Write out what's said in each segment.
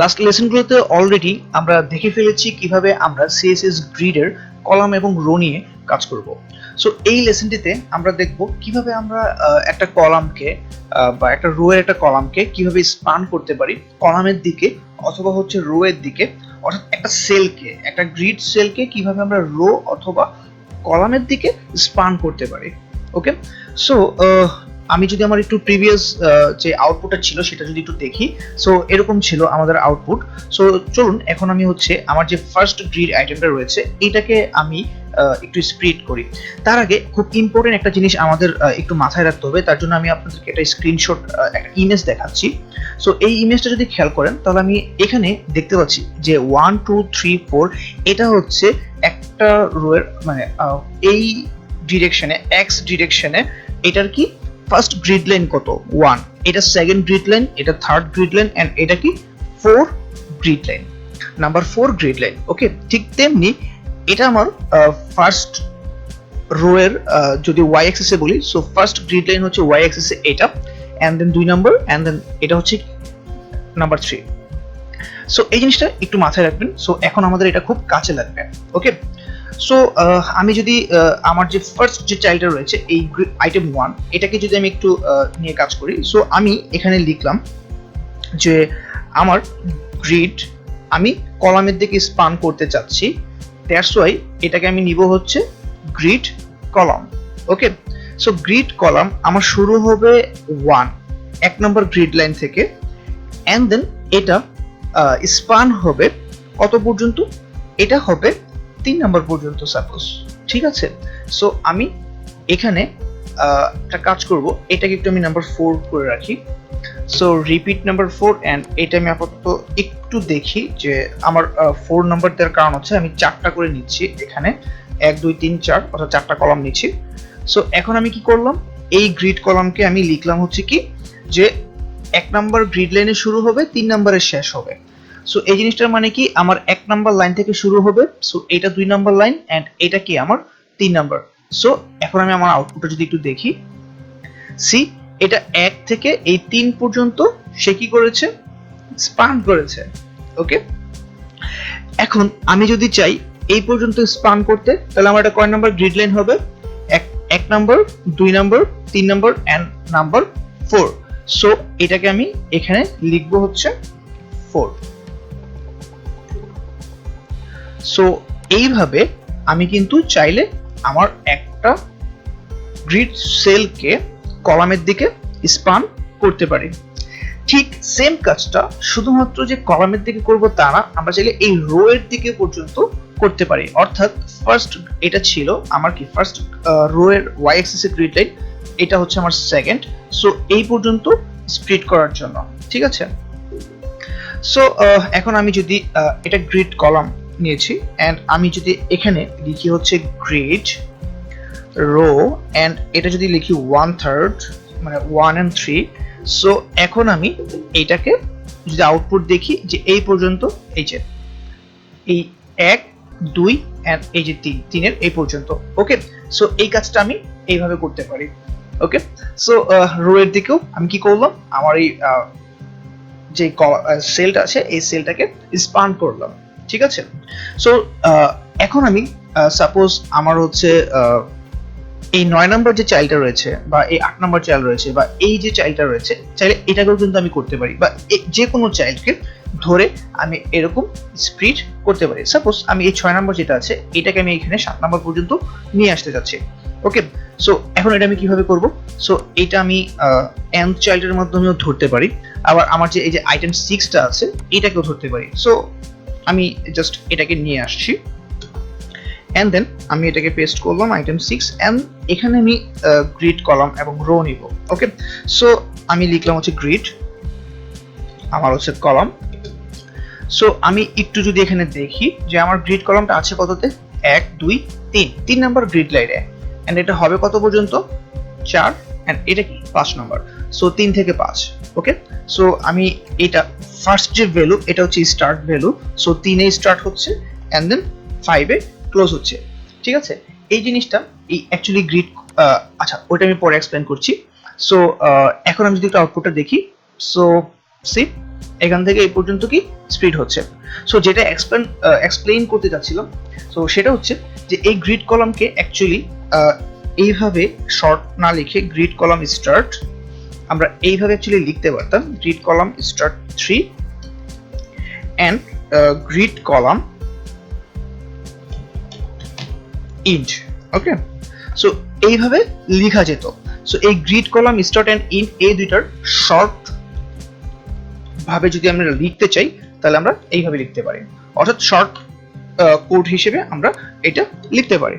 Last লেসনগুলোতে already আমরা দেখে ফেলেছি কিভাবে আমরা সিএসএস গ্রিডের কলাম এবং রো নিয়ে কাজ করব। সো এই লেসনটিতে আমরা দেখব কিভাবে আমরা একটা কলামকে বা একটা রো এর একটা কলামকে কিভাবে স্পান করতে পারি কলামের দিকে অথবা হচ্ছে রো এর দিকে, অর্থাৎ একটা সেলকে, একটা গ্রিড সেলকে কিভাবে আমরা রো অথবা কলামের দিকে স্পান করতে পারি। ওকে, সো আমি যদি আমার একটু প্রিভিয়াস যে আউটপুটটা ছিল সেটা যদি একটু দেখি, সো এরকম ছিল আমাদের আউটপুট। সো চলুন এখন আমি হচ্ছে আমার যে ফার্স্ট গ্রিড আইটেমটা রয়েছে এটাকে আমি একটু স্প্লিট করি। তার আগে খুব ইম্পর্টেন্ট একটা জিনিস আমাদের একটু মাথায় রাখতে হবে, তার জন্য আমি আপনাদেরকে একটা স্ক্রিনশট, একটা ইমেজ দেখাচ্ছি। সো এই ইমেজটা যদি খেয়াল করেন তাহলে আমি এখানে দেখতে পাচ্ছি যে 1 2 3 4 এটা হচ্ছে একটা রোয়ের মানে এই ডিরেকশনে এক্স ডিরেকশনে এটার কি ফার্স্ট গ্রিড লাইন কত 1, এটা সেকেন্ড গ্রিড লাইন, এটা থার্ড গ্রিড লাইন এন্ড এটা কি 4 grid line, number 4 grid line. Okay, ঠিক তেমনি এটা আমার ফার্স্ট রো এর যদি ওয়াই অ্যাক্সিসে বলি, সো ফার্স্ট গ্রিড লাইন হচ্ছে ওয়াই অ্যাক্সিসে এটা, and then 2 number and then এটা হচ্ছে নাম্বার 3। সো এই জিনিসটা একটু মাথায় রাখবেন। সো এখন আমাদের এটা খুব কাজে লাগবে। ওকে, সো আমি যদি আমার যে ফার্স্ট যে চাইল্ডটা রয়েছে এই আইটেম 1 এটাকে যদি আমি একটু নিয়ে কাজ করি, সো আমি এখানে লিখলাম যে আমার গ্রিড আমি কলামের দিকে স্পান করতে চাচ্ছি, দ্যাটস ওয়াই এটাকে আমি নিব হচ্ছে গ্রিড কলাম। ওকে, সো গ্রিড কলাম আমার শুরু হবে 1 এক নম্বর গ্রিড লাইন থেকে, এন্ড দেন এটা স্পান হবে কত পর্যন্ত, এটা হবে 3 নাম্বার পর্যন্ত সাপোজ। ঠিক আছে, সো আমি এখানে একটা কাজ করব, এটাকে একটু আমি নাম্বার 4 করে রাখি। সো রিপিট নাম্বার 4 এন্ড এটা আমি আপাতত একটু দেখি যে আমার 4 নাম্বার দেওয়ার কারণ হচ্ছে আমি 4টা করে নিচ্ছি এখানে, 1 2 3 4 অর্থাৎ 4টা কলাম নিচ্ছি। সো এখন আমি কি করলাম, এই গ্রিড কলামকে আমি লিখলাম হচ্ছে কি যে 1 নাম্বার গ্রিড লাইনে শুরু হবে 3 নাম্বারে শেষ হবে। সো এই জিনিসটার মানে কি আমার 1 নাম্বার লাইন থেকে শুরু হবে, সো এটা 2 নাম্বার লাইন এন্ড এটা কি আমার 3 নাম্বার। সো এখন আমি আমার আউটপুটটা যদি একটু দেখি, সি এটা 1 থেকে এই 3 পর্যন্ত সে কি করেছে, স্পান করেছে। ওকে, এখন আমি যদি চাই এই পর্যন্ত স্পান করতে, তাহলে আমার এটা কয় নাম্বার গ্রিড লাইন হবে, 1 number 2 number 3 number and number 4। So এটাকে আমি এখানে লিখবো হচ্ছে 4। সো এইভাবে আমি কিন্তু চাইলে আমার একটা গ্রিড সেলকে কলামের দিকে স্পান করতে পারি। ঠিক সেম কাজটা শুধুমাত্র যে কলামের দিকে করব তা না, আমরা চাইলে এই রো এর দিকে পর্যন্ত করতে পারি। অর্থাৎ ফার্স্ট এটা ছিল আমার কি ফার্স্ট রো এর ওয়াই অ্যাক্সিস এর গ্রিড লাইন, এটা হচ্ছে আমার সেকেন্ড, সো এই পর্যন্ত স্প্লিট করার জন্য। ঠিক আছে, সো এখন আমি যদি এটা গ্রিড কলাম নিয়েছি এন্ড আমি যদি এখানে লিখি হচ্ছে গ্রিড রো এন্ড এটা যদি লিখি 1/3 মানে 1 and 3, সো এখন আমি এইটাকে যদি আউটপুট দেখি যে এই পর্যন্ত, এই যে এই 1 2 এন্ড এই যে 3 এর এই পর্যন্ত। ওকে, সো এই কাজটা আমি এইভাবে করতে পারি। ওকে, সো রো এর দিকেও আমি কি করলাম, আমার এই যে সেলটা আছে এই সেলটাকে স্পান করলাম। ঠিক আছে, সো এখন আমি সাপোজ আমার হচ্ছে এই 9 নাম্বার যে চাইল্ডটা রয়েছে বা এই 8 নাম্বার চাইল্ড রয়েছে বা এই যে চাইল্ডটা রয়েছে, চাইলে এটাকেও কিন্তু আমি করতে পারি বা যে কোনো চাইল্ডকে ধরে আমি এরকম স্প্লিট করতে পারি। সাপোজ আমি এই 6 নাম্বার যেটা আছে এটাকে আমি এখানে 7 নাম্বার পর্যন্ত নিয়ে আসতে যাচ্ছি। ওকে, সো এখন এটা আমি কিভাবে করব, সো এটা আমি nth চাইল্ডের মাধ্যমেও ধরতে পারি, আবার আমার যে এই যে আইটেম 6টা আছে এটাকেও ধরতে পারি। সো আমি জাস্ট এটাকে নিয়ে আসছি এন্ড দেন আমি এটাকে পেস্ট করলাম আইটেম 6 এন্ড এখানে আমি গ্রিড কলাম এবং রো নিব। ওকে, সো আমি লিখলাম হচ্ছে গ্রিড, আমার হচ্ছে কলাম। সো আমি একটু যদি এখানে দেখি যে আমার গ্রিড কলামটা আছে কততে, 1 2 3 নাম্বার গ্রিড লাইনে এন্ড এটা হবে কত পর্যন্ত 4 এন্ড এটা কি 5 নাম্বার। সো 3 থেকে 5। ওকে, সো আমি এটা ফার্স্ট যে ভ্যালু এটা হচ্ছে স্টার্ট ভ্যালু, সো 3 এ স্টার্ট হচ্ছে এন্ড দেন 5 এ ক্লোজ হচ্ছে। ঠিক আছে, এই জিনিসটা এই অ্যাকচুয়ালি গ্রিড, আচ্ছা ওটা আমি পরে এক্সপ্লেন করছি। সো এখন আমি যদি একটু আউটপুটটা দেখি, সো সি এখান থেকে এই পর্যন্ত কি স্প্লিট হচ্ছে। সো যেটা এক্সপ্লেইন করতে যাচ্ছিলাম, সো সেটা হচ্ছে যে এই গ্রিড কলামকে অ্যাকচুয়ালি এইভাবে শর্ট না লিখে গ্রিড কলাম স্টার্ট আমরা এইভাবে অ্যাকচুয়ালি লিখতে পারতাম, grid column start 3 and grid column end. Okay, so এইভাবে লেখা যেত। সো এই grid column start and end এই দুইটার শর্ট ভাবে যদি আমরা লিখতে চাই তাহলে আমরা এইভাবে লিখতে পারি, অর্থাৎ শর্ট কোড হিসেবে আমরা এটা লিখতে পারি।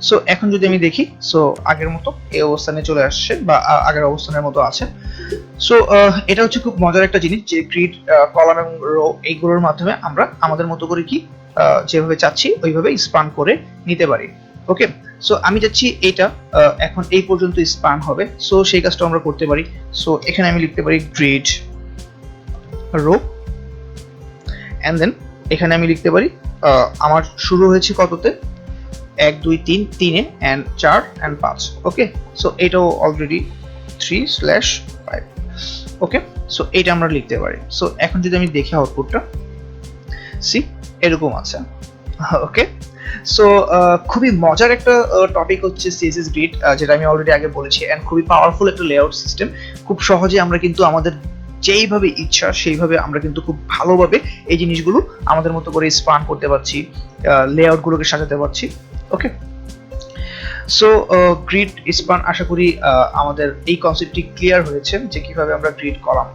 সো এখন যদি আমি দেখি, সো আগের মতো এই অবস্থানে চলে আসছে বা আগের অবস্থানের মতো আছে। সো এটা হচ্ছে খুব মজার একটা জিনিস যে গ্রিড কলাম এবং রো এইগুলোর মাধ্যমে আমরা আমাদের মতো করে কি যেভাবে চাচ্ছি ওইভাবে স্পান করে নিতে পারি। ওকে, সো আমি চাচ্ছি এটা এখন এই পর্যন্ত স্পান হবে, সো সেই কাজটা আমরা করতে পারি। সো এখানে আমি লিখতে পারি গ্রিড রো এন্ড দেন এখানে আমি লিখতে পারি আমার শুরু হয়েছে কততে, 1 2 3 3 এন্ড 4 এন্ড 5। ওকে, সো এটাও অলরেডি 3/5। ওকে, সো এটা আমরা লিখতে পারি। সো এখন যদি আমি দেখি আউটপুটটা, সি এরকম আছে। ওকে, সো খুবই মজার একটা টপিক হচ্ছে সিএসএস গ্রিড, যেটা আমি অলরেডি আগে বলেছি, এন্ড খুবই পাওয়ারফুল একটা লেআউট সিস্টেম। খুব সহজে আমরা কিন্তু আমাদের যেইভাবে ইচ্ছা সেইভাবে আমরা কিন্তু খুব ভালোভাবে এই জিনিসগুলো আমাদের মতো করে স্পান করতে পারছি, লেআউট গুলোকে সাজাতে পারছি। ওকে, সো গ্রিড স্পান, আশা করি আমাদের এই কনসেপ্টটি ক্লিয়ার হয়েছে যে কিভাবে আমরা গ্রিড কলাম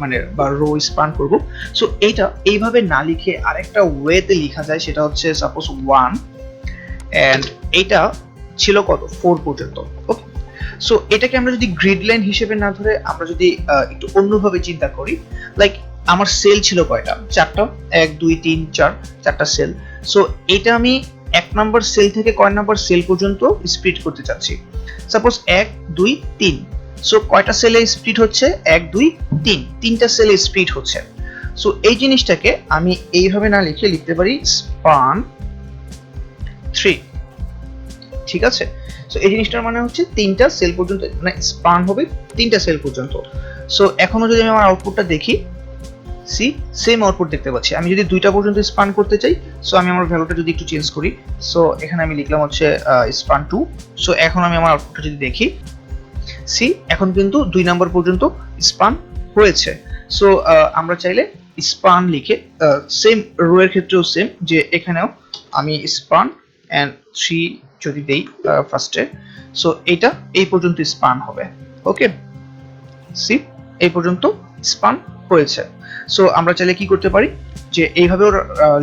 মানে বা রো স্পান করব। সো এইটা এইভাবে না লিখে আরেকটা ওয়েতে লেখা যায়, সেটা হচ্ছে সাপোজ 1 এন্ড এইটা ছিল কত 4 পর্যন্ত। ওকে, সো এটাকে আমরা যদি গ্রিড লাইন হিসেবে না ধরে আমরা যদি একটু অন্যভাবে চিন্তা করি, লাইক আমার সেল ছিল কয়টা, 4টা, 1 2 3 4 4টা সেল। সো এটা আমি 1 নাম্বার সেল থেকে কয় নাম্বার সেল পর্যন্ত স্প্লিট করতে চাচ্ছি, সাপোজ 1 2 3। সো কয়টা সেলে স্প্লিট হচ্ছে, 1 2 3, তিনটা সেলে স্প্লিট হচ্ছে। সো এই জিনিসটাকে আমি এইভাবে না লিখে লিখতে পারি স্পান 3। ঠিক আছে, সো এই জিনিসটার মানে হচ্ছে তিনটা সেল পর্যন্ত, মানে স্পান হবে তিনটা সেল পর্যন্ত। সো এখনো যদি আমি আমার আউটপুটটা দেখি, সি সেম আউটপুট দেখতে পাচ্ছি। আমি যদি 2টা পর্যন্ত স্পান করতে চাই, সো আমি আমার ভ্যালুটা যদি একটু চেঞ্জ করি, সো এখানে আমি লিখলাম হচ্ছে স্পান 2। সো এখন আমি আমার আউটপুটটা যদি দেখি, সি এখন কিন্তু 2 নাম্বার পর্যন্ত স্পান হয়েছে। সো আমরা চাইলে স্পান লিখে সেম রো এর ক্ষেত্রেও সেম, যে এখানেও আমি স্পান এন্ড 3 যদি দেই ফার্স্টে, সো এটা এই পর্যন্ত স্পান হবে। ওকে, সি এই পর্যন্ত স্পান হয়েছে। সো আমরা চাইলে কি করতে পারি, যে এইভাবেও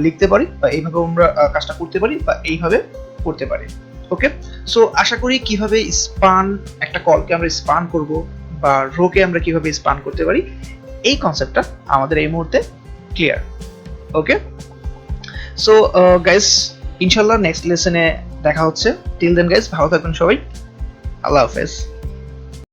লিখতে পারি বা এইভাবেও আমরা কাজটা করতে পারি বা এইভাবে করতে পারি। ওকে, সো আশা করি কিভাবে স্পান একটা কলকে আমরা স্পান করব বা রোকে আমরা কিভাবে স্পান করতে পারি এই কনসেপ্টটা আমাদের এই মুহূর্তে ক্লিয়ার। ওকে, সো গাইস ইনশাআল্লাহ নেক্সট লেসনে দেখা হচ্ছে। টিল দেন গাইস ভালো থাকবেন সবাই, আল্লাহ হাফেজ।